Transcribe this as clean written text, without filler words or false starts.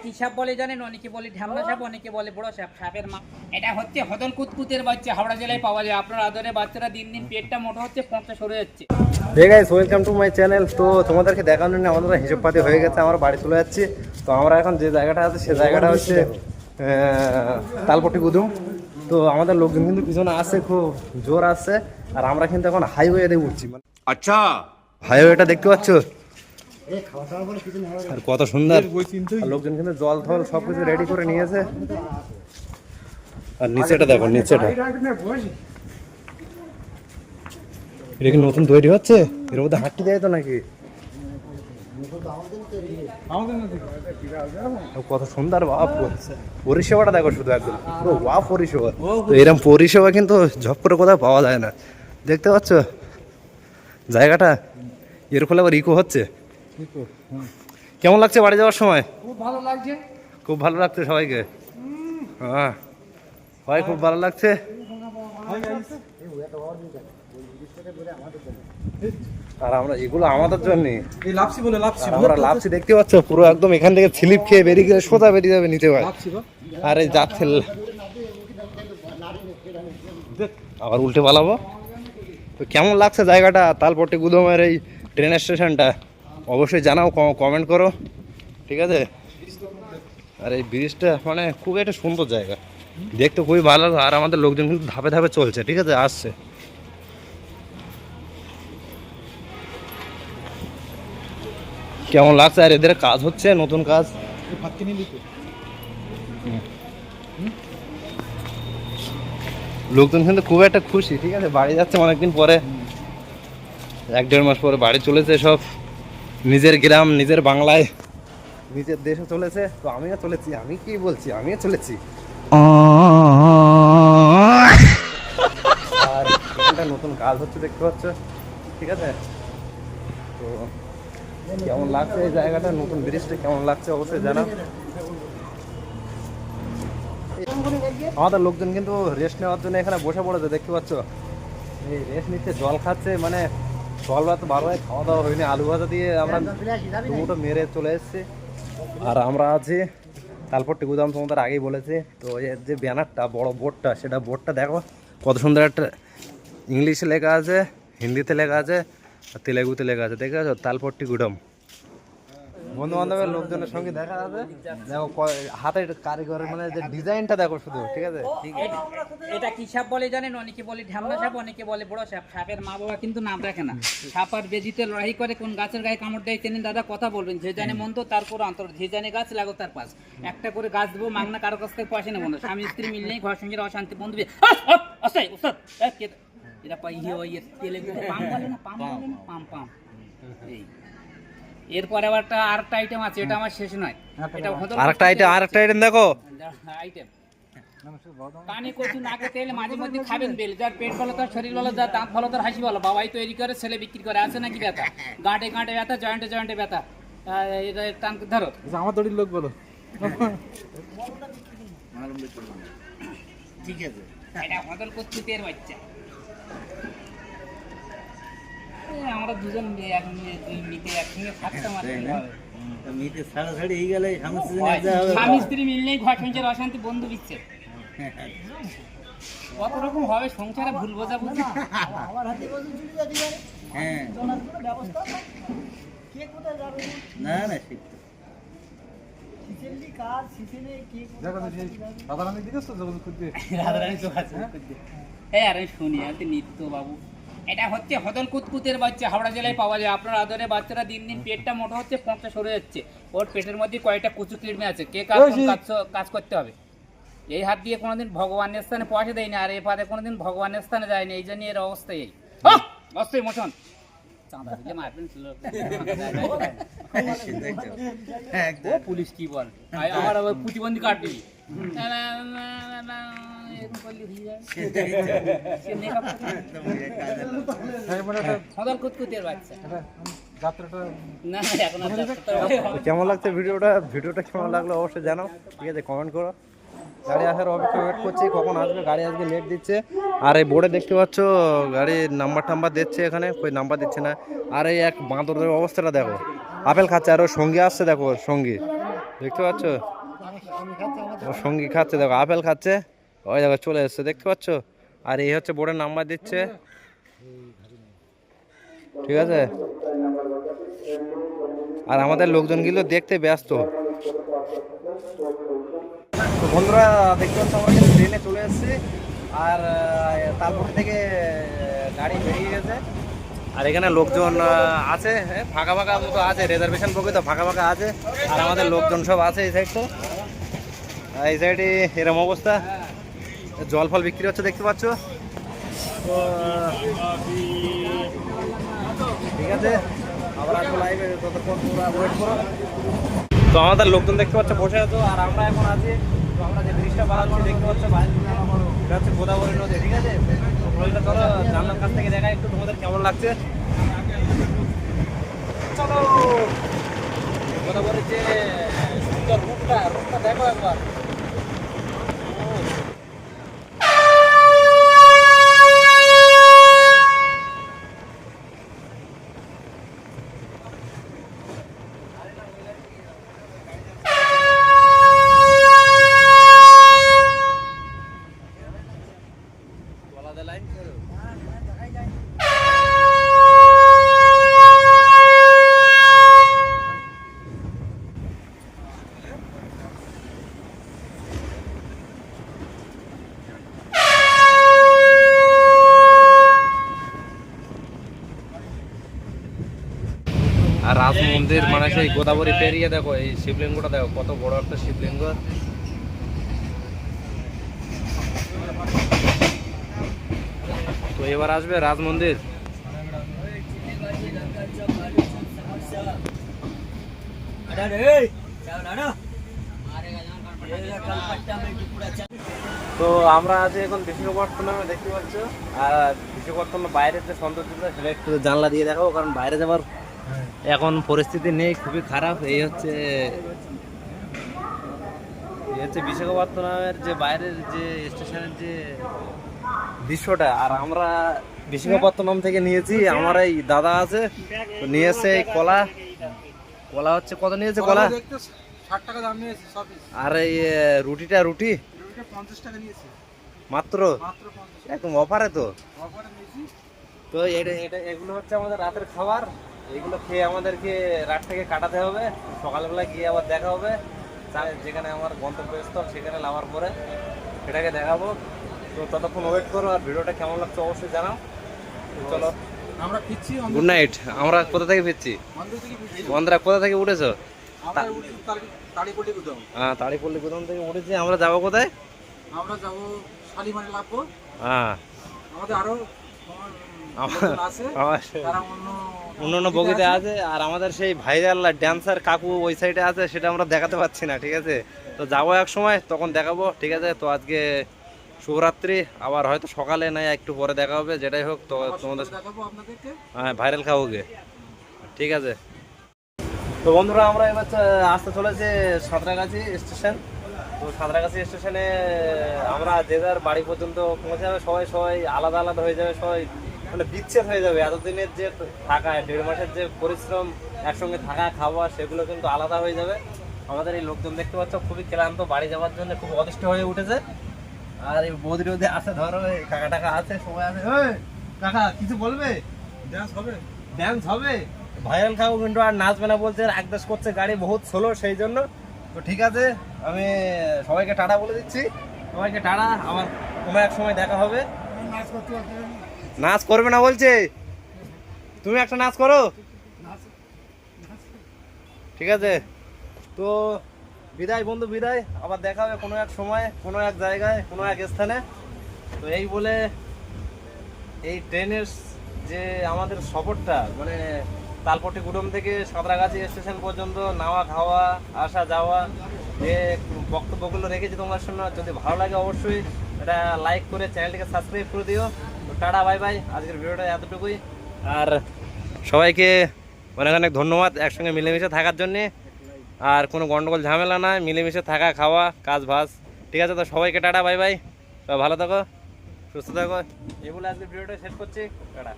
কি সাপ বলে জানেন? অনেকে বলে ঢ্যামনা সাপ, অনেকে বলে বড় সাপ। সাপের মা এটা হচ্ছে হদল কুতকুতের বাচ্চা, হাওড়া জেলায় পাওয়া যায়। আপনার আদরে বাচ্চারা দিন দিন পেটটা মোটা হচ্ছে, পথটা সরে যাচ্ছে। Hey guys, welcome to my channel. তো তোমাদেরকে দেখানোর জন্য আমাদের হিসেব পাতি হয়ে গেছে, আমরা বাড়ি চলে যাচ্ছি। তো আমরা এখন যে জায়গাটা আছে সে জায়গাটা হচ্ছে তালপট্টি গুদুম। তো আমাদের লোকজন কিন্তু পিছনে আসছে, খুব জোর আসছে। আর আমরা কিন্তু এখন হাইওয়েতে উঠছি। আচ্ছা, হাইওয়েটা দেখতে পাচ্ছ আর কত সুন্দর। আর লোকজন কিন্তু জল থল সবকিছু রেডি করে নিয়েছে। আর নিচেটা দেখো, নিচেটা এটা কি নতুন তৈরি হচ্ছে? এর মধ্যে হাঁটতে দেয় তো নাকি? কত সুন্দর বাপ পরিষেবাটা দেখো, শুধু একদম পুরো ওয়া পরিষেবা। তো এরকম পরিষেবা কিন্তু ঝপ করে কোথাও পাওয়া যায় না। দেখতে পাচ্ছ জায়গাটা? এর ফলে আবার ইকো হচ্ছে। কেমন লাগছে বাড়ি যাওয়ার সময়? খুব ভালো লাগছে। খুব ভালো লাগছে সবাইকে? হ্যাঁ সবাই খুব ভালো লাগছে। আর আমরা এগুলো আমাদের জন্য আমরা লাপসি দেখতে পাচ্ছ, পুরো একদম এখান থেকে স্লিপ খেয়ে বেরিয়ে গেলে সোজা বেরিয়ে যাবে নিতে হয়। আর এই যাচ্ছে আবার উল্টে পালাবো। তো কেমন লাগছে জায়গাটা, তালপট্টি গুদমের এই ট্রেন স্টেশনটা? অবশ্যই জানাও, কমেন্ট করো, ঠিক আছে? আর এই ব্রিজটা মানে খুব একটা সুন্দর জায়গা, দেখতে খুবই ভালো। আর আমাদের লোকজন কিন্তু ধাপে ধাপে চলছে, ঠিক আছে, আসছে। কেমন লাগছে? আর এদের কাজ হচ্ছে, নতুন কাজ। লোকজন কিন্তু খুব একটা খুশি, ঠিক আছে, বাড়ি যাচ্ছে অনেকদিন পরে, 1-1.5 মাস পরে বাড়ি চলেছে সব। নিজের গ্রাম, নিজের বাংলায়, নিজের দেশে চলেছে। তো আমিও চলেছি, আমি কি বলছি, আমিও চলেছি। আর একটা নতুন কাজ হচ্ছে দেখতে পাচ্ছ, ঠিক আছে? তো কেমন লাগছে এই জায়গাটা, নতুন ব্রিজটা কেমন লাগছে অবশ্যই জানাও। আমাদের লোকজন কিন্তু রেস্ট নেওয়ার জন্য এখানে বসে পড়েছে, দেখতে পাচ্ছ? এই রেস্ট নিচ্ছে, জল খাচ্ছে। মানে জল রাত 12টায় খাওয়া দাওয়া হয়নি, আলু ভাজা দিয়ে আমরা দুটো মেরে চলে এসেছি। আর আমরা আছি তালপট্টি গুদাম, তোমাদের আগেই বলেছি। তো এর যে ব্যানারটা, বড় বোর্ডটা, সেটা বোর্ডটা দেখো কত সুন্দর। একটা ইংলিশে লেখা আছে, হিন্দিতে লেখা আছে, আর তেলেগুতে লেখা আছে, দেখে আছো? তালপট্টি গুদাম। বন্ধু বান্ধবের লোকজনের সঙ্গে দেখা যাবে। দেখো হাতের কারিগরের মানে যে ডিজাইনটা দেখো শুধু, ঠিক আছে? এটা কি সাপ বলে জানেন? অনেকে বলে ঢ্যামনা সাপ, অনেকে বলে বড় সাপ। সাপের মা বাবা কিন্তু নাম রাখে না। সাপ আর বেদিতে লড়াই করে, কোন গাছের গায়ে কামড় দেয় চেনেন দাদা? কথা বলবেন। যে জানে মন্দ তার পুরো অন্তর, যে জানে গাছ লাগো তার পাশ। একটা করে গাছ দেবো মাগনা, কারো কাছ থেকে পয়সা নেবো না। স্বামী স্ত্রী মিললেই ঘর সঙ্গে অশান্তি, বন্ধু এটা তেলেগু পাম বলে না, পাম বলে না, পাম পাম। এই এরপরে আরেকটা আইটেম আছে, এটা আমার শেষ নয়। এটা আরেকটা আইটেম দেখো। আইটেম কানে কচু, নাকে তেল, মাঝে মধ্যে খাবেন বেল। যার পেট ভালো, তার শরীর ভালো, যার দাঁত ভালো, তার হাসি ভালো। বাবাই তৈরি করে, ছেলে বিক্রি করে। আছে নাকি ব্যথা? গাঁটে গাঁটে ব্যথা, জয়েন্টে জয়েন্টে ব্যথা, এটা টান ধরো। আমার দড়ির লোক বলো, ঠিক আছে? এটা হদল কুতকুতের বাচ্চা। আমরা দুজন মিতে একসঙ্গে থাকতাম। স্বামী স্ত্রী মিললেই ঘর সংসার অশান্তি, বন্ধু বিচ্ছে। কত রকম হবে সংসারে, ভুল বোঝা বুঝি। আমি শুনি আছি নিত্য বাবু। এটা হচ্ছে হদল কুতকুতের বাচ্চা, হাওড়া জেলায় পাওয়া যায়। আপনার আদরে বাচ্চারা দিন দিন পেটটা মোটা হচ্ছে, পথটা সরে যাচ্ছে। ওর পেটের মধ্যে কয়েকটা কুচু কিড়মে আছে। কে কাজ করতে হবে? এই হাত দিয়ে কোনোদিন ভগবানের স্থানে পয়সা দেয়নি, আর এ পাতে কোনোদিন ভগবানের স্থানে যায়নি। এই জন্য এর অবস্থা এই অবস্থায় মোশন চাঁদা দিলে মারবেন। পুলিশ কি বল, আমার আবার প্রতিবন্ধী কার্ড দিবি। কেমন লাগছে ভিডিওটা কেমন লাগলো অবশ্যই জানাও, ঠিক আছে? কমেন্ট করো। গাড়ি আসার অপেক্ষা ওয়েট করছি, কখন আসবে গাড়ি। আজকে লেট দিচ্ছে। আর এই বোর্ডে দেখতে পাচ্ছ গাড়ির নাম্বার দিচ্ছে, এখানে কই নাম্বার দিচ্ছে না। আর এই এক বাঁদরের অবস্থাটা দেখো, আপেল খাচ্ছে। আর ওর সঙ্গী আসছে, দেখো সঙ্গী, দেখতে পাচ্ছ? ওর সঙ্গী খাচ্ছে, দেখো আপেল খাচ্ছে, ওই দেখো চলে এসছে, দেখতে পাচ্ছ। আর এই হচ্ছে বোর্ডের নাম্বার দিচ্ছে, ঠিক আছে। আর আমাদের লোকজনগুলো দেখতে ব্যস্ত। তো বন্ধুরা দেখতে পাচ্ছ আমরা কিন্তু ট্রেনে চলে এসেছি, আর তারপর থেকে গাড়ি বেরিয়ে গেছে। আর এখানে লোকজন আছে, ফাঁকা ফাঁকা মতো আছে, রিজার্ভেশন প্রকৃত ফাঁকা ফাঁকা আছে। আর আমাদের লোকজন সব আছে এই সাইড, তো এই সাইডে এরকম অবস্থা, জল ফল বিক্রি হচ্ছে দেখতে পাচ্ছ। তো ঠিক আছে, আবার আসবো লাইভে, ততক্ষণ তোমরা ওয়েট করো। তো আমাদের লোকজন দেখতে পাচ্ছ বসে আছো, আর আমরা এখন আছি, তো আমরা যে ব্রিজটা বানাচ্ছি দেখতে পাচ্ছ বাইরে, এটা হচ্ছে গোদাবরী নদী, ঠিক আছে। তো নদীটা চলো জানলার কাছ থেকে দেখা একটু তোমাদের কেমন লাগছে, চলো। গোদাবরীর যে সুন্দর রূপটা দেখো একবার। আর রাজ মন্দির মানে সেই গোদাবরী পেরিয়ে দেখো এই শিবলিঙ্গটা দেখো, কত বড় একটা শিবলিঙ্গ। তো এবার আসবে রাজ মন্দির। তো আমরা আছি এখন বিশাখাপত্তনমে, দেখতে পাচ্ছ। আর বিশাখাপত্তনম বাইরের যে সৌন্দর্যটা সেটা একটু জানলা দিয়ে দেখাবো, কারণ বাইরে যাবার এখন পরিস্থিতি নেই, খুবই খারাপ। এই হচ্ছে বিশাখাপত্তনমের যে বাইরের যে স্টেশনের যে দৃশ্যটা। আর আমরা বিশাখাপত্তনম থেকে নিয়েছি, আমার এই দাদা আছে, তো নিয়ে এসে এই কলা হচ্ছে, কত নিয়েছে কলা? 60 টাকা দাম নিয়েছে সব। আর এই রুটি 50 টাকা নিয়েছে মাত্র, মাত্র 50 একদম অফারে। তো অফারে নিয়েছি। তো এগুলো হচ্ছে আমাদের রাতের খাবার, এগুলো খেয়ে আমাদেরকে রাতটাকে কাটাতে হবে। সকালবেলা গিয়ে আবার দেখা হবে যেখানে আমার গন্তব্যস্থল, সেখানে নামার পরে সেটাকে দেখাবো। তো ততক্ষণ ওয়েট করো, আর ভিডিওটা কেমন লাগছে অবশ্যই জানাও। চলো আমরা ফিরছি গুড নাইট। আমরা কোথা থেকে ফিরছি? মন্দির থেকে ফিরছি। বন্ধুরা কোথা থেকে উঠেছো? আমরা উঠছি তাড়িপল্লি গুদাম। হ্যাঁ, তাড়িপল্লি গুদাম থেকে উঠেছি। আমরা যাবো কোথায়? আমরা যাব শালিমারি লাভবো। হ্যাঁ, আমাদের আরো আছে, তারা অন্য বগিতে আছে। আর আমাদের সেই ভাইরাল ড্যান্সার কাকু ওই সাইডে আছে, সেটা আমরা দেখাতে পাচ্ছি না, ঠিক আছে। তো যাবো এক সময়, তখন দেখাবো, ঠিক আছে। তো আজকে শুভরাত্রি, আবার হয়তো সকালে নাই একটু পরে দেখা হবে, যেটাই হোক। তো তোমাদের দেখাবো আপনাদেরকে, হ্যাঁ ভাইরাল খাবোগে, ঠিক আছে। তো বন্ধুরা আমরা এবার আসতে চলেছি সাঁতরাগাছি স্টেশন। তো সাঁতরাগাছি স্টেশনে আমরা যে যার বাড়ি পর্যন্ত পৌঁছে যাবে, সবাই আলাদা আলাদা হয়ে যাবে, সবাই মানে বিচ্ছেদ হয়ে যাবে। এতদিনের যে থাকা, 1.5 মাসের যে পরিশ্রম, একসঙ্গে থাকা খাওয়া, সেগুলো কিন্তু আলাদা হয়ে যাবে। আমাদের এই লোকজন দেখতে পাচ্ছ খুবই ক্লান্ত, বাড়ি যাওয়ার জন্য খুব অতিষ্ঠ হয়ে উঠেছে। আর এই বৌদি রোদে আছে, ধরো কাকা টাকা আছে, সবাই আছে। কাকা কিছু বলবে? ড্যান্স হবে ভাইরাল খাবো, কিন্তু আর নাচবে না বলছে, একদাস করছে, গাড়ি বহুত স্লো, সেই জন্য। তো ঠিক আছে, আমি সবাইকে টাটা বলে দিচ্ছি, সবাইকে টাটা, আবার কোনো এক সময় দেখা হবে। নাচ করবে না বলছে, তুমি একটা নাচ করো, ঠিক আছে। তো বিদায় বন্ধু, বিদায়, আবার দেখা হবে কোনো এক সময়, কোনো এক জায়গায়, কোনো এক স্থানে। তো এই বলে এই ট্রেনের যে আমাদের সফরটা, মানে তালপট্টি গুডম থেকে সাঁতরাগাছি স্টেশন পর্যন্ত নাওয়া খাওয়া আসা যাওয়া, যে বক্তব্যগুলো রেখেছি তোমার সামনে, যদি ভালো লাগে অবশ্যই এটা লাইক করে চ্যানেলটিকে সাবস্ক্রাইব করে দিও। তো টাটা, বাই বাই, আজকের ভিডিওটা এতটুকুই। আর সবাইকে অনেক অনেক ধন্যবাদ একসঙ্গে মিলেমিশে থাকার জন্যে। আর কোনো গন্ডগোল ঝামেলা না, মিলেমিশে থাকা, খাওয়া, কাজ ভাজ, ঠিক আছে। তো সবাইকে টাটা, বাই বাই, সবাই ভালো থাকো, সুস্থ থাকো, এই বলে আজকের ভিডিওটা শেষ করছি, টাটা।